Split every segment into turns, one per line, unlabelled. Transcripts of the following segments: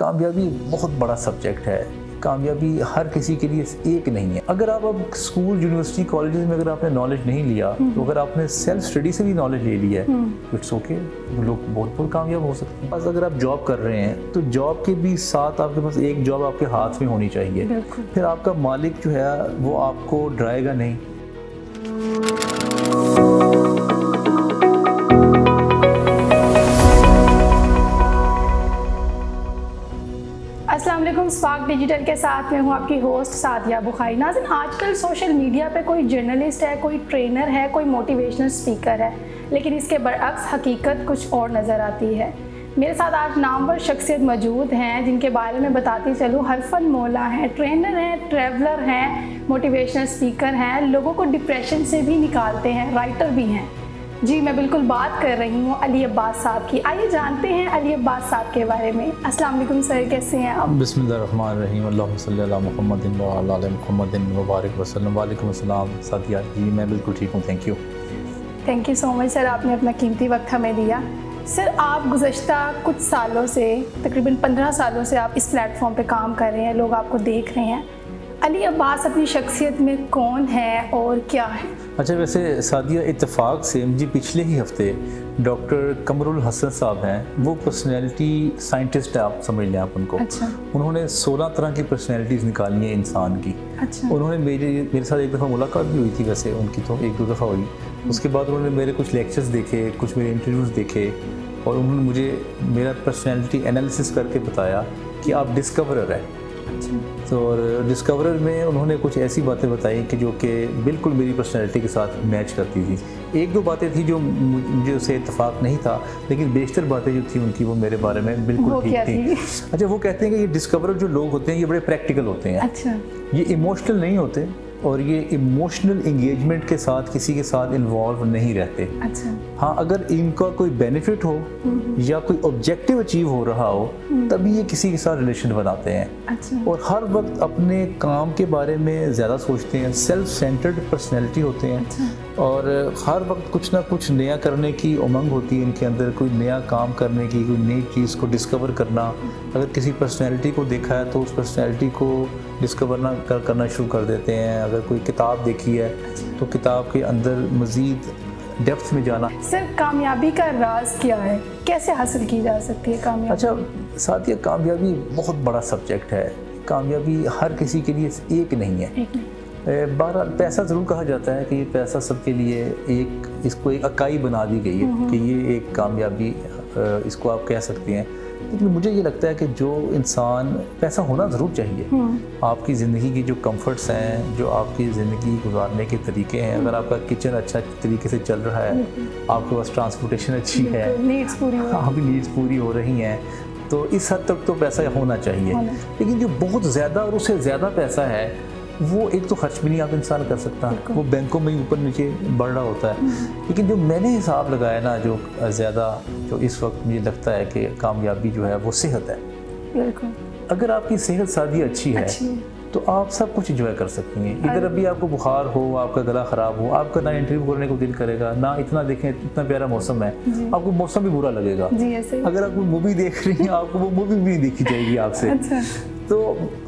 कामयाबी बहुत बड़ा सब्जेक्ट है। कामयाबी हर किसी के लिए एक नहीं है। अगर आप अब स्कूल, यूनिवर्सिटी, कॉलेजेस में अगर आपने नॉलेज नहीं लिया तो अगर आपने सेल्फ स्टडी से भी नॉलेज ले लिया है इट्स ओके, लोग बहुत कामयाब हो सकते हैं। बस अगर आप जॉब कर रहे हैं तो जॉब के भी साथ आपके पास एक जॉब आपके हाथ में होनी चाहिए, फिर आपका मालिक जो है वो आपको डराएगा नहीं।
अस्सलाम वालेकुम, स्पार्क डिजिटल के साथ में हूँ आपकी होस्ट सादिया बुखारी। नाज़रीन, आजकल सोशल मीडिया पे कोई जर्नलिस्ट है, कोई ट्रेनर है, कोई मोटिवेशनल स्पीकर है, लेकिन इसके बरअक्स हकीकत कुछ और नज़र आती है। मेरे साथ आज नामवर शख्सियत मौजूद हैं जिनके बारे में बताती चलूँ। हरफन मौला हैं, ट्रेनर हैं, ट्रैवलर हैं, मोटिवेशनल स्पीकर हैं, लोगों को डिप्रेशन से भी निकालते हैं, राइटर भी हैं। जी, मैं बिल्कुल बात कर रही हूँ अली अब्बास साहब की। आइए जानते हैं अली अब्बास साहब के बारे में। अस्सलाम वालेकुम सर, कैसे हैं आप?
बिस्मिल्लाहिर्रहमानिर्रहीम, अल्लाहुम्मा सल्ली अला मुहम्मदिन व अला आलि मुहम्मदिन व बारिक वसल्लम। वालेकुम अस्सलाम सादिया जी, मैं बिल्कुल ठीक हूँ, thank you
so much sir, आपने अपना कीमती वक्त हमें दिया। सर, आप गुज़श्ता कुछ सालों से, तकरीबन 15 सालों से आप इस प्लेटफॉर्म पे काम कर रहे हैं, लोग आपको देख रहे हैं। अली अब्बास अपनी शख्सियत में कौन है और क्या है?
अच्छा, वैसे सादिया इत्तेफाक से मुझे पिछले ही हफ्ते डॉक्टर कमरुल हसन साहब हैं, वो पर्सनैलिटी साइंटिस्ट है, आप समझ लें आप उनको।
अच्छा।
उन्होंने 16 तरह की पर्सनैलिटीज़ निकाली हैं इंसान की।
अच्छा।
उन्होंने मेरे साथ एक दफ़ा मुलाकात भी हुई थी, वैसे उनकी तो 1-2 दफ़ा हुई। उसके बाद उन्होंने मेरे कुछ लेक्चर्स देखे, कुछ मेरे इंटरव्यूज़ देखे और उन्होंने मुझे मेरा पर्सनैलिटी एनालिसिस करके बताया कि आप डिस्कवरर हैं। तो और डिस्कवरर में उन्होंने कुछ ऐसी बातें बताई कि जो कि बिल्कुल मेरी पर्सनैलिटी के साथ मैच करती थी। 1-2 बातें थी जो मुझे उससे इत्तेफाक नहीं था, लेकिन बेशतर बातें जो थी उनकी वो मेरे बारे में बिल्कुल ठीक थी। अच्छा, वो कहते हैं कि ये डिस्कवरर जो लोग होते हैं ये बड़े प्रैक्टिकल होते हैं।
अच्छा। ये
इमोशनल नहीं होते और ये इमोशनल इंगेजमेंट के साथ किसी के साथ इन्वॉल्व नहीं रहते।
अच्छा।
हाँ, अगर इनका कोई बेनिफिट हो या कोई ऑब्जेक्टिव अचीव हो रहा हो तभी ये किसी के साथ रिलेशन बनाते हैं।
अच्छा।
और हर वक्त अपने काम के बारे में ज़्यादा सोचते हैं, सेल्फ सेंटर्ड पर्सनैलिटी होते हैं।
अच्छा।
और हर वक्त कुछ ना कुछ नया करने की उमंग होती है इनके अंदर, कोई नया काम करने की, कोई नई चीज़ को डिस्कवर करना। अगर किसी पर्सनैलिटी को देखा है तो उस पर्सनैलिटी को डिस्कवर करना शुरू कर देते हैं। अगर कोई किताब देखी है तो किताब के अंदर मज़ीद डेप्थ में जाना।
सर, कामयाबी का राज क्या है, कैसे हासिल की जा सकती है कामयाबी?
अच्छा साथिया, कामयाबी बहुत बड़ा सब्जेक्ट है। कामयाबी हर किसी के लिए एक नहीं है। बहरहाल पैसा ज़रूर कहा जाता है कि ये पैसा सबके लिए इसको एक इकाई बना दी गई है कि ये एक कामयाबी, इसको आप कह सकते हैं। लेकिन मुझे ये लगता है कि जो इंसान, पैसा होना ज़रूर चाहिए। आपकी ज़िंदगी की जो कंफर्ट्स हैं, जो आपकी ज़िंदगी गुजारने के तरीके हैं, अगर आपका किचन अच्छा तरीके से चल रहा है, आपके पास ट्रांसपोर्टेशन अच्छी है, आपकी नीड्स पूरी हो रही हैं, तो इस हद तक तो पैसा होना चाहिए। लेकिन जो बहुत ज़्यादा और उससे ज़्यादा पैसा है वो एक तो खर्च भी नहीं आप इंसान कर सकता, वो बैंकों में ऊपर नीचे बढ़ रहा होता है। लेकिन जो मैंने हिसाब लगाया ना, जो ज़्यादा जो इस वक्त मुझे लगता है कि कामयाबी जो है वो सेहत है।
बिल्कुल।
अगर आपकी सेहत सादी अच्छी है तो आप सब कुछ एंजॉय कर सकती हैं। इधर अभी आपको बुखार हो, आपका गला ख़राब हो, आपका ना इंटरव्यू करने को दिल करेगा, ना इतना देखें, इतना प्यारा मौसम है, आपको मौसम भी बुरा लगेगा। अगर आप कोई मूवी देख रही हैं आपको वो मूवी भी नहीं देखी जाएगी आपसे। अच्छा। तो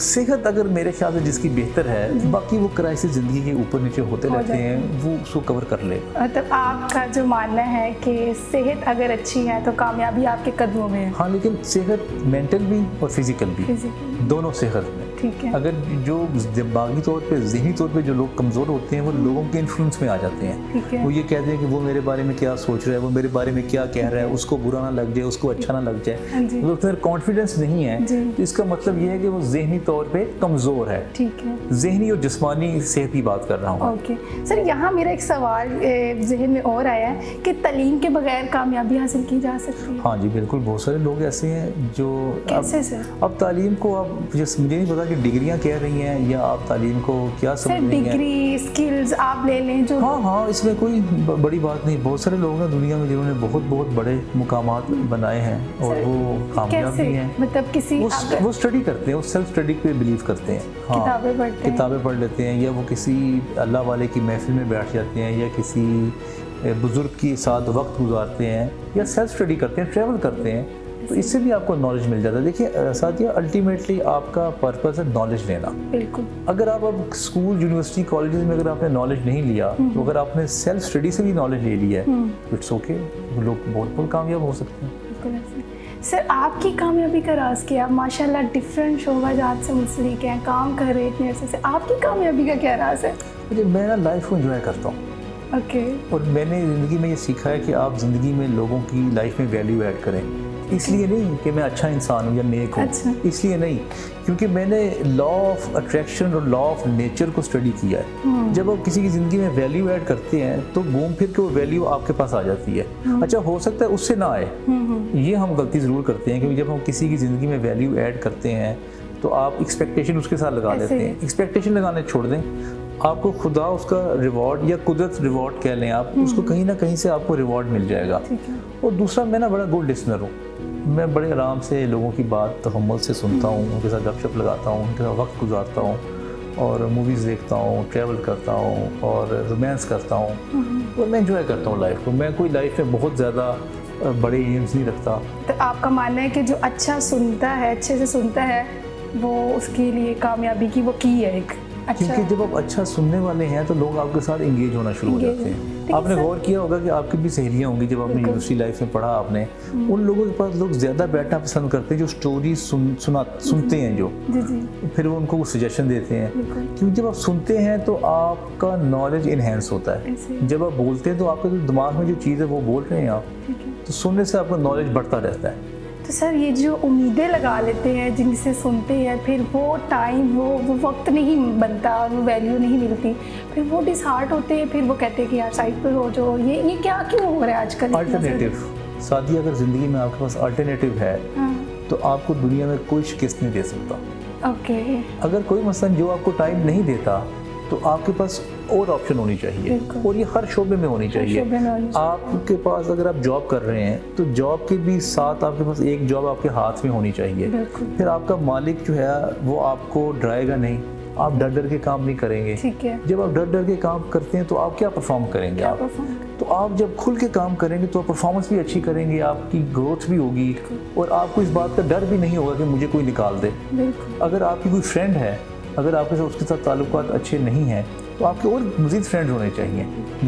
सेहत अगर मेरे ख्याल से जिसकी बेहतर है, बाकी वो क्राइसिस ज़िंदगी के ऊपर नीचे होते रहते हैं, वो उसको कवर कर ले।
मतलब आपका जो मानना है कि सेहत अगर अच्छी है तो कामयाबी आपके कदमों में है।
हाँ, लेकिन सेहत मेंटल भी और फिजिकल भी, दोनों सेहत में।
ठीक है।
अगर जो दिमागी तौर पे, ज़हनी तौर पे जो लोग कमज़ोर होते हैं वो लोगों के इन्फ्लुएंस में आ जाते हैं। वो ये कहते हैं कि वो मेरे बारे में क्या सोच रहा है, वो मेरे बारे में क्या कह रहा है, उसको बुरा ना लग जाए, उसको अच्छा ना लग जाए। तो फिर कॉन्फिडेंस नहीं है तो इसका मतलब ये है कि वो ज़हनी तौर पे कमज़ोर है।
ठीक है।
ज़हनी और जिस्मानी सेहत की बात कर रहा हूँ।
ओके सर, यहाँ मेरा एक सवाल जहन में और आया है कि तालीम के बगैर कामयाबी हासिल की जा सकती है?
हाँ जी, बिल्कुल। बहुत सारे लोग ऐसे हैं जो
कैसे सर?
अब तालीम को आप, मुझे नहीं पता कि डिग्रियां कह रही हैं या आप तालीम को क्या समझ रही हैं।
डिग्री, स्किल्स आप ले लें जो।
हाँ, इसमें कोई बड़ी बात नहीं। बहुत सारे लोग हैं दुनिया में जिन्होंने बहुत बड़े मुकामात बनाए हैं और वो कामयाब भी हैं।
मतलब किसी
वो स्टडी करते हैं, वो सेल्फ स्टडी पे बिलीव करते हैं। हाँ, किताबें पढ़ लेते हैं, या वो किसी अल्लाह वाले की महफिल में बैठ जाते हैं, या किसी बुज़ुर्ग के साथ वक्त गुजारते हैं, या सेल्फ स्टडी करते हैं, ट्रैवल करते हैं। तो इससे भी आपको नॉलेज मिल जाता है। देखिए साथिया, अल्टीमेटली आपका पर्पस है नॉलेज लेना।
बिल्कुल।
अगर आप अब स्कूल, यूनिवर्सिटी, कॉलेजेस में अगर आपने नॉलेज नहीं लिया, तो अगर आपने सेल्फ स्टडी से भी नॉलेज ले लिया है, इट्स ओके, लोग बहुत कामयाब हो सकते हैं।
सर, आपकी कामयाबी का राज क्या? माशाल्लाह डिफरेंट शोबाजात से मुंसलिक हैं, काम कर रहे इतने अरसे से, आपकी कामयाबी का क्या राज है?
मैं ना लाइफ को एंजॉय करता हूँ।
ओके।
और मैंने ज़िंदगी में ये सीखा है कि आप ज़िंदगी में लोगों की लाइफ में वैल्यू ऐड करें। इसलिए नहीं कि मैं अच्छा इंसान हूँ या नेक हूँ,
अच्छा।
इसलिए नहीं, क्योंकि मैंने लॉ ऑफ अट्रैक्शन और लॉ ऑफ नेचर को स्टडी किया है। जब आप किसी की ज़िंदगी में वैल्यू ऐड करते हैं तो घूम फिर के वो वैल्यू आपके पास आ जाती है। अच्छा, हो सकता है उससे ना आए, ये हम गलती ज़रूर करते हैं, क्योंकि जब हम किसी की ज़िंदगी में वैल्यू ऐड करते हैं तो आप एक्सपेक्टेशन उसके साथ लगा लेते हैं। एक्सपेक्टेशन लगाने छोड़ दें, आपको खुदा उसका रिवॉर्ड या कुदरत रिवॉर्ड कह लें आप, उसको कहीं ना कहीं से आपको रिवॉर्ड मिल जाएगा। और दूसरा, मैं ना बड़ा गुड लिसनर हूँ। मैं बड़े आराम से लोगों की बात तहम्मुल से सुनता हूँ, उनके साथ गपशप लगाता हूँ, उनके साथ वक्त गुजारता हूँ, और मूवीज़ देखता हूँ, ट्रैवल करता हूँ, और रोमांस करता हूँ, और मैं एंजॉय करता हूँ लाइफ को। मैं कोई लाइफ में बहुत ज़्यादा बड़े एम्स नहीं रखता।
तो आपका मानना है कि जो अच्छा सुनता है, अच्छे से सुनता है, वो उसके लिए कामयाबी की वो की है एक। अच्छा।
क्योंकि जब आप अच्छा सुनने वाले हैं तो लोग आपके साथ एंगेज होना शुरू हो जाते हैं। आपने गौर किया होगा कि आपकी भी सहेलियां होंगी, जब आपने यूनिवर्सिटी लाइफ में पढ़ा आपने, उन लोगों के पास लोग ज़्यादा बैठना पसंद करते हैं जो स्टोरी सुनते हैं, जो फिर वो उनको सजेशन देते हैं। क्योंकि जब आप सुनते हैं तो आपका नॉलेज इन्हेंस होता है। जब आप बोलते हैं तो आपके दिमाग में जो चीज़ है वो बोल रहे हैं आप, तो सुनने से आपका नॉलेज बढ़ता रहता है।
तो सर, ये जो उम्मीदें लगा लेते हैं जिनसे सुनते हैं, फिर वो टाइम वो वक्त नहीं बनता और वो वैल्यू नहीं मिलती, फिर वो डिसहार्ट होते हैं, फिर वो कहते हैं कि यार साइड पर हो जो, ये क्या क्यों हो रहा है आजकल?
अल्टरनेटिव शादी, अगर ज़िंदगी में आपके पास अल्टरनेटिव है तो आपको दुनिया में कोई शिकस्त नहीं दे सकता।
ओके।
अगर कोई मसलन जो आपको टाइम नहीं देता तो आपके पास और ऑप्शन होनी चाहिए, और ये हर शोबे में होनी चाहिए। आपके पास अगर आप जॉब कर रहे हैं तो जॉब के भी साथ आपके पास एक जॉब आपके हाथ में होनी चाहिए। फिर आपका मालिक जो है वो आपको डराएगा नहीं, आप डर डर के काम नहीं करेंगे।
ठीक है।
जब आप डर डर के काम करते हैं तो आप क्या परफॉर्म करेंगे? तो आप जब खुल के काम करेंगे तो परफॉर्मेंस भी अच्छी करेंगे, आपकी ग्रोथ भी होगी, और आपको इस बात का डर भी नहीं होगा कि मुझे कोई निकाल दे। अगर आपकी कोई फ्रेंड है, अगर आपके साथ उसके साथ ताल्लुकात अच्छे नहीं हैं तो आपके और मज़ीद फ्रेंड होने चाहिए।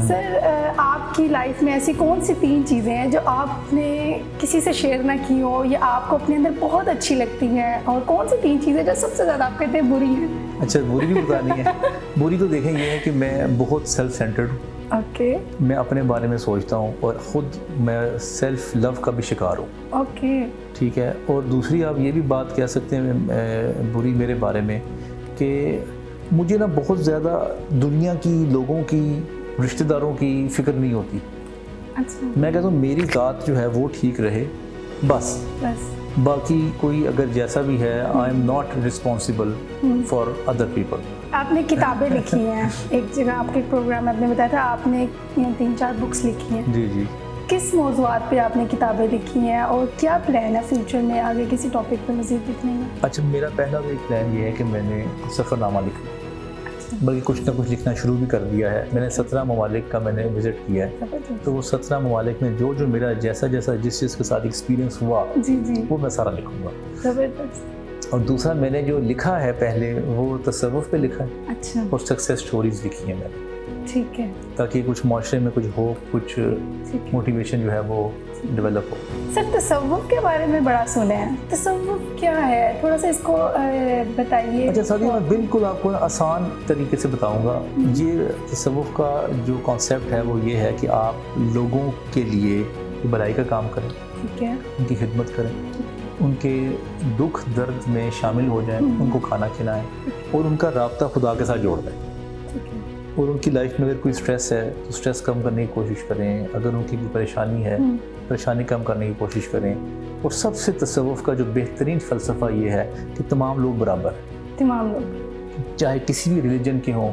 सर, आपकी लाइफ में ऐसी कौन सी 3 चीज़ें हैं जो आपने किसी से शेयर ना की हो या आपको अपने अंदर बहुत अच्छी लगती हैं, और कौन सी 3 चीज़ें जो सबसे ज़्यादा आप कहते हैं बुरी हैं?
अच्छा, बुरी भी बतानी है। बुरी तो देखें ये है कि मैं बहुत सेल्फ सेंटर्ड हूँ।
ओके।
मैं अपने बारे में सोचता हूँ और ख़ुद मैं सेल्फ लव का भी शिकार हूँ।
ओके। ठीक
है। और दूसरी आप ये भी बात कह सकते हैं बुरी मेरे बारे में कि मुझे ना बहुत ज़्यादा दुनिया की, लोगों की, रिश्तेदारों की फ़िक्र नहीं होती। अच्छा। मैं कहता हूँ मेरी ज़ात जो है वो ठीक रहे, बस बाकी कोई अगर जैसा भी है, I am not responsible for other people.
आपने किताबें लिखी हैं, एक जगह आपके प्रोग्राम में आपने बताया था आपने 3-4 बुक्स लिखी हैं।
जी जी।
किस मौज़ूआत पे आपने किताबें लिखी हैं और क्या प्लान है फ्यूचर में आगे किसी टॉपिक पे मज़ीद लिखने में?
अच्छा, मेरा पहला तो एक प्लान ये है कि मैंने सफ़रनामा लिखा, बल्कि कुछ ना कुछ लिखना शुरू भी कर दिया है। मैंने 17 ममालिक का मैंने विज़िट किया है, तो वो 17 ममालिक में जो जो मेरा जैसा जैसा जिस चीज़ के साथ एक्सपीरियंस हुआ वो मैं सारा लिखूँगा। और दूसरा मैंने जो लिखा है पहले वो तसव्वुफ़ पे लिखा है। अच्छा। और सक्सेस स्टोरीज़ लिखी है मैंने। ठीक है। ताकि कुछ माशरे में कुछ होप, कुछ मोटिवेशन जो है वो डेवलप हो।
सर, तसव्वुफ़ के बारे में बड़ा सुना है, तसव्वुफ़ क्या है, थोड़ा सा इसको बताइए।
अच्छा सादिया, मैं बिल्कुल आपको आसान तरीके से बताऊंगा। ये तसव्वुफ़ का जो कॉन्सेप्ट है वो ये है कि आप लोगों के लिए भलाई का काम करें। ठीक है। उनकी खिदमत करें, उनके दुख दर्द में शामिल हो जाएं, उनको खाना खिलाएं, और उनका राब्ता खुदा के साथ जोड़ दें। और उनकी लाइफ में अगर कोई स्ट्रेस है तो स्ट्रेस कम करने की कोशिश करें, अगर उनकी कोई परेशानी है परेशानी कम करने की कोशिश करें। और सबसे तसव्वुफ़ का जो बेहतरीन फ़लसफ़ा ये है कि तमाम लोग बराबर हैं। तमाम लोग, चाहे किसी भी रिलीजन के हों,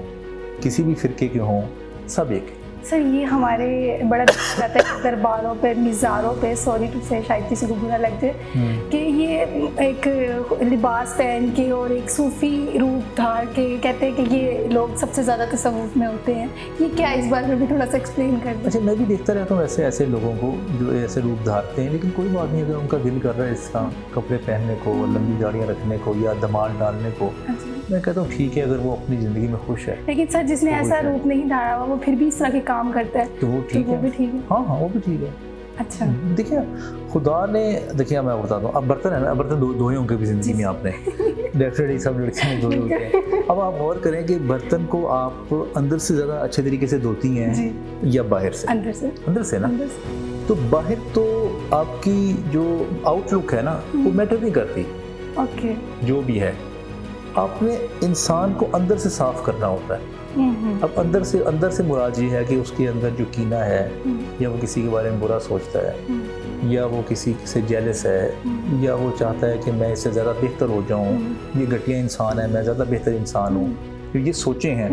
किसी भी फ़िरके के हों, सब एक है।
सर ये हमारे बड़ा रहता है दरबारों पे, मिज़ारों पे, सॉरी टू से शायद किसी को बुरा लग जाए कि ये एक लिबास पहन के और एक सूफ़ी रूप धार के कहते हैं कि ये लोग सबसे ज़्यादा तसव्वुफ़ में होते हैं। ये क्या, इस बारे में भी थोड़ा सा एक्सप्लेन कर दें।
अच्छा, मैं भी देखता रहता हूँ ऐसे लोगों को जो ऐसे रूप धारते हैं, लेकिन कोई बात नहीं, अगर उनका दिल कर रहा है इस तरह कपड़े पहनने को, लंबी गाड़ियाँ रखने को या दमाल डालने को, मैं कहता हूँ ठीक है, अगर वो अपनी ज़िंदगी में खुश है।
लेकिन सर जिसने ऐसा रूप नहीं धारा हुआ वो फिर भी इस तरह के काम करता है
तो वो ठीक है,
वो भी ठीक है।
हाँ, वो भी ठीक है।
अच्छा,
देखिए खुदा ने, देखिए मैं बताता हूँ, अब बर्तन है ना, बर्तन धोए होंगे भी ज़िंदगी में आपने, डेफिनेटली सब लड़कियों ने धोए होते हैं। अब आप गौर करें कि बर्तन को आप अंदर से ज़्यादा अच्छे तरीके से धोती हैं या बाहर से? अंदर से ना। तो बाहर तो आपकी जो आउटलुक है ना वो मैटर नहीं करती।
ओके,
जो भी है आपने इंसान को अंदर से साफ करना होता है। अब अंदर से मुराद ये है कि उसके अंदर जो कीना है या वो किसी के बारे में बुरा सोचता है या वो किसी से जेलस है या वो चाहता है कि मैं इससे ज़्यादा बेहतर हो जाऊं, ये घटिया इंसान है, मैं ज़्यादा बेहतर इंसान हूँ, तो ये सोचें हैं,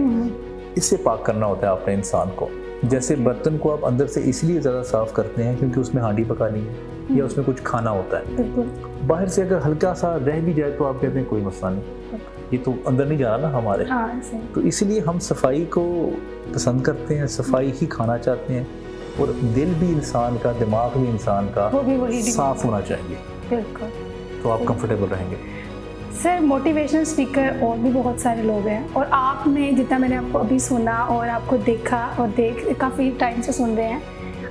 इससे पाक करना होता है अपने इंसान को। जैसे बर्तन को आप अंदर से इसलिए ज़्यादा साफ़ करते हैं क्योंकि उसमें हांडी पकानी है या उसमें कुछ खाना होता है। बाहर से अगर हल्का सा रह भी जाए तो आप कहते हैं कोई मसला नहीं, ये तो अंदर नहीं जा रहा ना हमारे। तो इसलिए हम सफाई को पसंद करते हैं, सफाई ही खाना चाहते हैं, और दिल भी इंसान का, दिमाग भी इंसान का साफ होना चाहिए, तो आप कंफर्टेबल रहेंगे।
सर मोटिवेशनल स्पीकर और भी बहुत सारे लोग हैं, और आपने जितना मैंने आपको अभी सुना और आपको देखा और काफ़ी टाइम से सुन रहे हैं,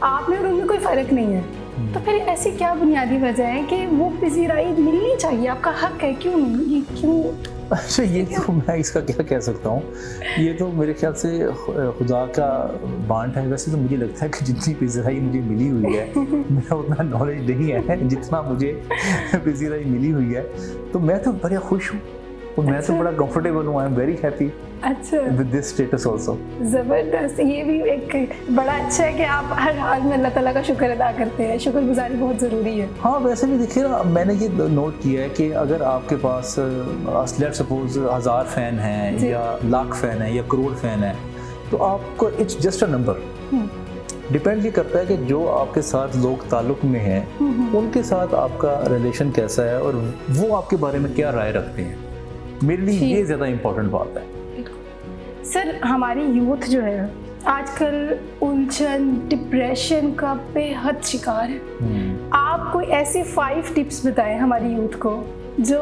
आप में और उनमें कोई फ़र्क नहीं है। तो फिर ऐसी क्या बुनियादी वजह है कि वो पजीराई मिलनी चाहिए, आपका हक है, क्यों नहीं, ये क्यों?
अच्छा, ये तो मैं इसका क्या कह सकता हूँ, ये तो मेरे ख्याल से खुदा का बांट है। वैसे तो मुझे लगता है कि जितनी पजीराई मुझे मिली हुई है मेरा उतना नॉलेज नहीं है जितना मुझे पजीराई मिली हुई है, तो मैं तो बड़ा खुश हूँ और मैं तो बड़ा कंफर्टेबल हूँ। I am very happy with this status also.
ज़बरदस्त, ये भी एक बड़ा अच्छा है कि आप हर हाल में अल्लाह ताला का शुक्र अदा करते हैं। शुक्रगुजारी बहुत ज़रूरी है।
हाँ, वैसे भी देखिए ना, मैंने ये नोट किया है कि अगर आपके पास लेट्स सपोज 1000 फ़ैन हैं या लाख फ़ैन है या करोड़ फ़ैन है, तो आपको it's just a number. Depend ये करता है कि जो आपके साथ लोग ताल्लुक़ में हैं उनके साथ आपका रिलेशन कैसा है और वो आपके बारे में क्या राय रखते हैं। मेरे लिए ये ज़्यादा इम्पोर्टेंट बात है।
सर हमारी यूथ जो है आजकल उलझन, डिप्रेशन का बेहद शिकार है। आप कोई ऐसी 5 टिप्स बताएं हमारी यूथ को जो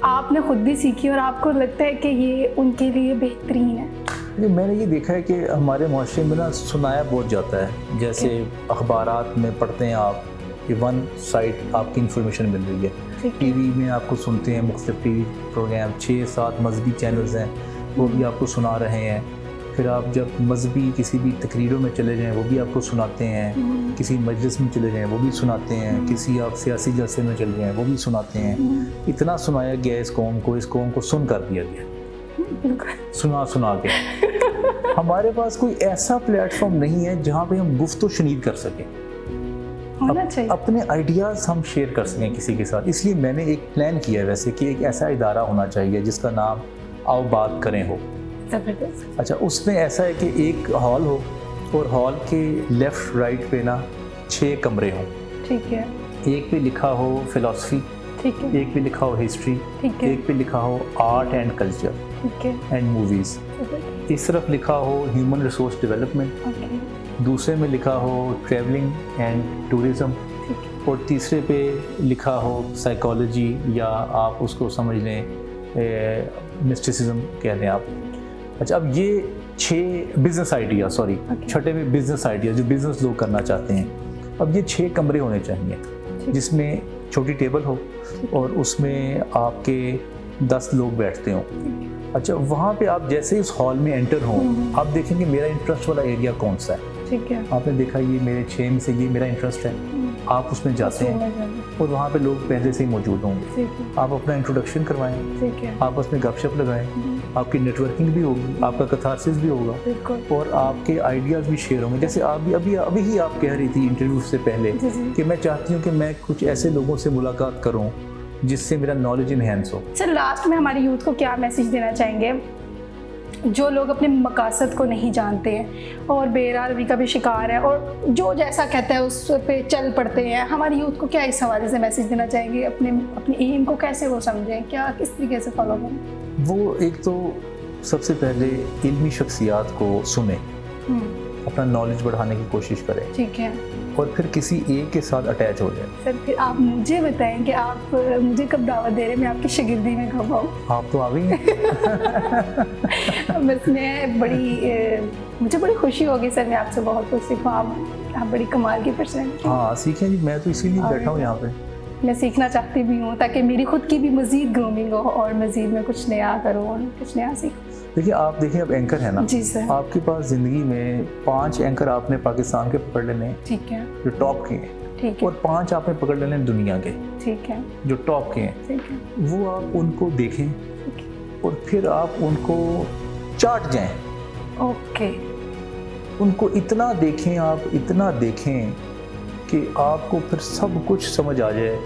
आपने खुद भी सीखी और आपको लगता है कि ये उनके लिए बेहतरीन है।
मैंने ये देखा है कि हमारे माशरे में ना सुनाया बहुत जाता है, जैसे अखबारात में पढ़ते हैं आप कि वन साइड आपकी इन्फॉर्मेशन मिल रही है, टीवी में आपको सुनते हैं, मुख्तलिफ टीवी प्रोग्राम 6-7 मजहबी चैनल्स हैं वो भी आपको सुना रहे हैं। फिर आप जब मजहबी किसी भी तकरीरों में चले जाएं वो भी आपको सुनाते हैं, किसी मजलिस में चले जाएं वो भी सुनाते हैं, किसी आप सियासी जलसे में चले जाएं वो भी सुनाते हैं। इतना सुनाया गया इस कौम को सुन कर दिया गया, सुना के। हमारे पास कोई ऐसा प्लेटफॉर्म नहीं है जहाँ पे हम गुफ्तो शनीद कर सकें, अपने आइडियाज़ हम शेयर कर सकें किसी के साथ। इसलिए मैंने एक प्लान किया है वैसे कि एक ऐसा इदारा होना चाहिए जिसका नाम आओ बात करें हो। अच्छा, उसमें ऐसा है कि एक हॉल हो और हॉल के लेफ़्ट राइट पे ना 6 कमरे हों। ठीक है। एक पे लिखा हो फिलॉसफी, ठीक है, एक पे लिखा हो हिस्ट्री, ठीक है, एक पे लिखा हो आर्ट एंड कल्चर, ठीक है, एंड मूवीज़, इस तरफ लिखा हो ह्यूमन रिसोर्स डेवलपमेंट, दूसरे में लिखा हो ट्रैवलिंग एंड टूरिज़म, और तीसरे पे लिखा हो साइकोलॉजी या आप उसको समझ लें मिस्टिसिज्म कह दें आप। अच्छा, अब ये 6 बिजनेस आइडिया, सॉरी छठे में बिजनेस आइडिया जो बिजनेस लोग करना चाहते हैं। अब ये 6 कमरे होने चाहिए जिसमें छोटी टेबल हो और उसमें आपके 10 लोग बैठते हों। अच्छा, वहाँ पे आप जैसे ही उस हॉल में एंटर हों आप देखेंगे मेरा इंटरेस्ट वाला एरिया कौन सा है। ठीक है, आपने देखा ये मेरे 6 में से ये मेरा इंटरेस्ट है, आप उसमें जाते हैं और वहाँ पे लोग पहले से ही मौजूद होंगे। आप अपना इंट्रोडक्शन करवाएं, आपस में गपशप लगाएं, आपकी नेटवर्किंग भी होगी, आपका कथारसिस भी होगा और आपके आइडियाज़ भी शेयर होंगे। जैसे आप भी अभी ही आप कह रही थी इंटरव्यू से पहले कि मैं चाहती हूँ कि मैं कुछ ऐसे लोगों से मुलाकात करूँ जिससे मेरा नॉलेज इनहेंस हो।
सर लास्ट में हमारी यूथ को क्या मैसेज देना चाहेंगे? जो लोग अपने मकासद को नहीं जानते हैं और बेरारवी का भी शिकार है और जो जैसा कहता है उस पे चल पड़ते हैं, हमारी यूथ को क्या इस हवाले से मैसेज देना चाहेंगे? अपने एम को कैसे वो समझें, क्या किस तरीके से फॉलो करें?
वो एक तो सबसे पहले इल्मी शख्सियात को सुने, अपना नॉलेज बढ़ाने की कोशिश करें, ठीक है, और फिर किसी एक के साथ अटैच हो जाए।
सर फिर आप मुझे बताएं कि आप मुझे कब दावत दे रहे हैं, मैं आपकी शागिर्दी में कब आऊँ?
आप तो आ गई हैं।
बस मुझे बड़ी खुशी होगी सर, मैं आपसे बहुत कुछ सीखूँ। आप बड़ी कमाल की पर्सन।
हाँ सीखें जी, मैं तो इसीलिए बैठा हूँ यहाँ पे।
मैं सीखना चाहती भी हूँ ताकि मेरी खुद की भी मज़ीद ग्रूमिंग हो और मज़ीद मैं कुछ नया करूँ और कुछ नया सीखूँ।
देखिए आप देखिए, अब एंकर है ना
जी सर,
आपके पास ज़िंदगी में 5 एंकर आपने पाकिस्तान के पकड़ लेने, ठीक है, जो टॉप के हैं, ठीक है, और 5 आपने पकड़ लेने दुनिया के, ठीक है, जो टॉप के हैं, ठीक है। वो आप उनको देखें, ठीक है, और फिर आप उनको चाट जाएं। ओके, उनको इतना देखें, आप इतना देखें कि आपको फिर सब कुछ समझ आ जाए